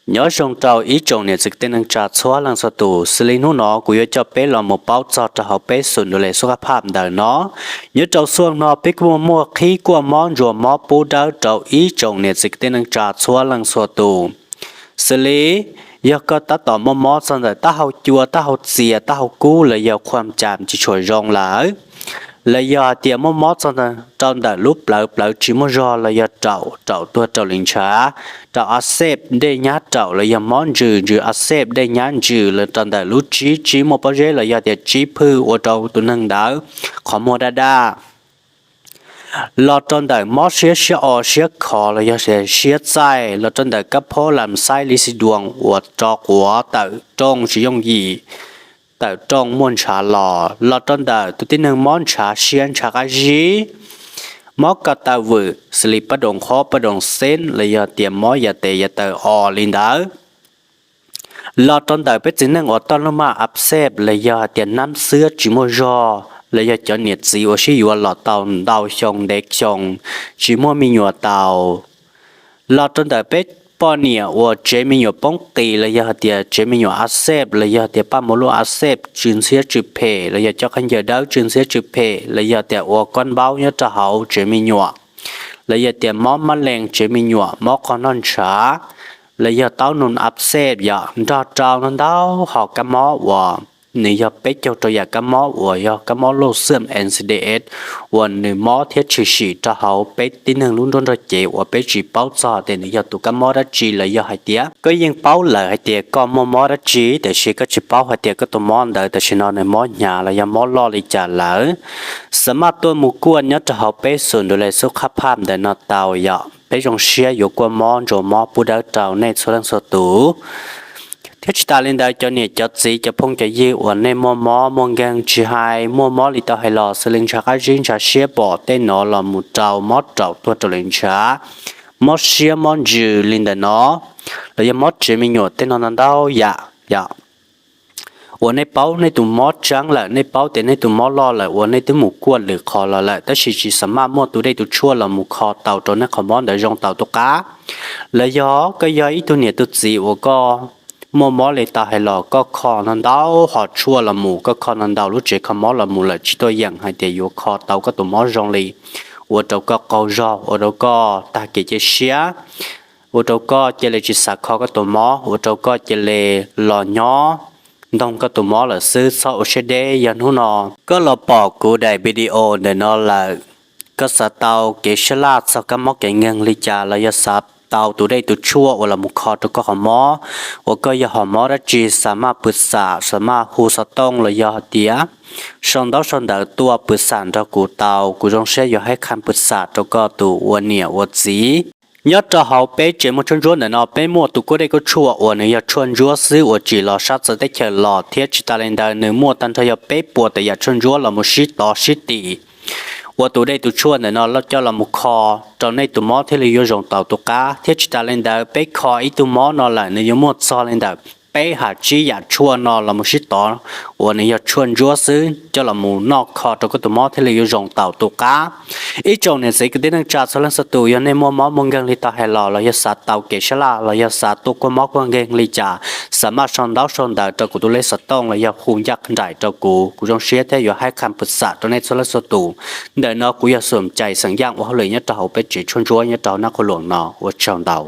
nhớ trong trâu ý trồngเนี่ยจึกเต้นนังจ่าชัวลังสตูสลินุนอกูยจะเป้หลอมเป้าจอจะเขาเป้สุนดูแลสุขภาพเดินเนาะnhớ trâu xuông nọ biết mua mua khí qua món rùa mó bù đỡ trâu ý trồngเนี่ยจึกเต้นนังจ่าชัวลังสตูสลียก็ตัดต่อมอมอสันแต่ตาเขาจัวตาเขาเสียตาเขากู้เลยยาความจำจะช่วยรองหลายเลยยาเตียมมอสันแต่ตอนแต่ลุบเปล่าจิมรอเลยยาเจ้าตัวเจ้าลิงช้าเจ้าอาเซบได้ยัดเจ้าเลยยามอนจืออาเซบได้ยันจือเลยตอนแต่ลุจีมอปเจเลยยาเตียจีพื้อว่าเจ้าตัวนั่งดาวขอโมดาเราจนได้มอเสียอเสียคอเลยเสียใจเราจนได้กับพ่อลำไส้ลิสิดวงหัวจอกหัวแต่จงชิยงยีแต่จงม้วนชาหล่อเราจนได้ตัวที่หนึ่งม้วนชาเชียนชากาจีมอกกตาวุสลิปประดงคอประดงเส้นเลยเตรียมมอยาเตยาเตออลินดาเราจนได้ไปจึงนั่งอดตอนลมาอับเซบเลยเตรียมน้ำเสื้อจิโมจอเลยจะเนี่ยสิว่าชื่อว่าหลอดเตาชงเด็กชงชิมัวมีหยวดเตาหลอดจนแต่เป็ดป้อนเนี่ยว่าเจมีหยวดป้องตีเลยเดียเจมีหยวดอาเซบเลยเดียป้าโมโลอาเซบจึงเสียจุดเพเลยจะขันเยอะดาวจึงเสียจุดเพเลยเดียว่าก้อนเบาเนี่ยจะหาเจมีหยวดเลยเดียมอมแมลงเจมีหยวดมอคอนนช้าเลยเต้านุนอับเซบอย่าเจ้านั่นเต้าหอกกระมอว่านี่ยาเป็ดเจ้าตัวอยากกระมอวัวยากระมอโลเสื่อม NCDS วันนี้มอเทียชีจะเขาเป็ดที่หนึ่งลุ้นโดนระเจว่าเป็ดจีเป้าจ่อแต่นี่ยาตัวกระมอระจีเลยยาให้เตี้ยก็ยังเป้าเลยให้เตี้ยก็มอระจีแต่ชีก็จีเป้าให้เตี้ยก็ตัวมอนเดอแต่ชีนอนในมอหยาเลยยามอลอเลยจ่าเลยสมัครตัวหมู่กวนเนี่ยจะเขาเป็ดส่วนดูแลสุขภาพเดินนอเตายาเป็ดจงเชียอยู่กว่ามอนจมอปูดาวเจ้าในส่วนสตูเทชตาลินได้จะเนี่ยจะสีจะพงจะยืวันในมัวมอมงกังจีไฮมัวมอลิตาไฮลอสลิงชาการจินชาเชียบอเต้นนอลมุเจ้ามอเจ้าตัวตัวลิงชามอเชียมอนจูลินเดนอแล้วยังมอเจมิโยเต้นนอนันดาวอย่าวันในเป้าในตุ่มมอจังแหละในเป้าแต่ในตุ่มมอรอแหละวันในตุ่มหมูกวนหรือคอละแหละแต่ชีสามารถมอตัวได้ตัวชั่วละหมูคอเต่าตัวนั้นขมอนเดี๋ยวยองเต่าตัวกาแล้วยอก็ยออีตัวเนี่ยตัวจีว่าก็มัวมอเลยตาให้หลอกก็คอนันดาวหอดชั่วละหมูก็คอนันดาวรู้เจขมอละหมูละจิตตัวอย่างให้เดียวคอเตาก็ตัวมอจงเลยวัวเตาก็เกาจอวัวเตาก็ตาเกจเชียวัวเตาก็เจเลจิสักคอก็ตัวมอวัวเตาก็เจเลหล่อย้อดงก็ตัวมอละซื้อซอเชเดยันหูนอก็เราปอกกูได้วิดีโอเดนอละก็สเตาเกชลาสก็มอเกเงงลิจาละยศัพเตาตัวได้ตัวชั่ววลามุคอตัวก็หอมอว่าก็ยาหอมอระจีสามารถปรึกษาสามารถหูสตองเลยยาเดียชนดาวตัวปรึกษาตัวกูเตากูจงเชื่อให้คำปรึกษาตัวก็ตัววันเนี่ยวันจียอดจะเขาไปเจมันชนรัวเนี่ยเนาะไปมั่วตัวก็ได้ก็ชั่ววันเนี่ยชนรัวซื้อวันจีเราชัดจะได้แค่หล่อเทียจิตาเลนได้เนี่ยมั่วตันทยาไปปวดแต่อย่าชนรัวเรามุชิต่อชิตีว่าตัวได้ตัวชั่วเนี่ยเนาะแล้วเจ้าเรามุคอตอนในตัวมอที่เราโยงต่อตัวกาเทียจิตาเลนได้ไปคออีตัวมอนอละเนี่ยยมดซอเลนได้ไปหาจีอยากชั่วนอเรามุชิต่อวันนี้อยากชวนรัวซื้อเจ้าเรามูนอกคอตัวก็ตัวมอที่เราโยงต่อตัวกาอีจงเนี่ยสิก็ได้นั่งจัดสลังสตูยันในมัวมอมงกังลิตาให้เราอยากสัตเตาเกชลาเราอยากสัตตัวก็มอกงกังลิจ่าสามารถชนดาวเจ้ากูตัวเล็กสตองเราอยากหุ่นยักษ์ใหญ่เจ้ากูจงเชื่อได้อยู่ให้คำปรึกษาตัวในสลังสตูเดี๋ยวเนาะกูอยากสนใจสัญญาณว่าเขาเลยเนี่ยเจ้าไปจีชวนรัวเนี่ยเจ้านักขลุ่นเนาะว่าชนดาว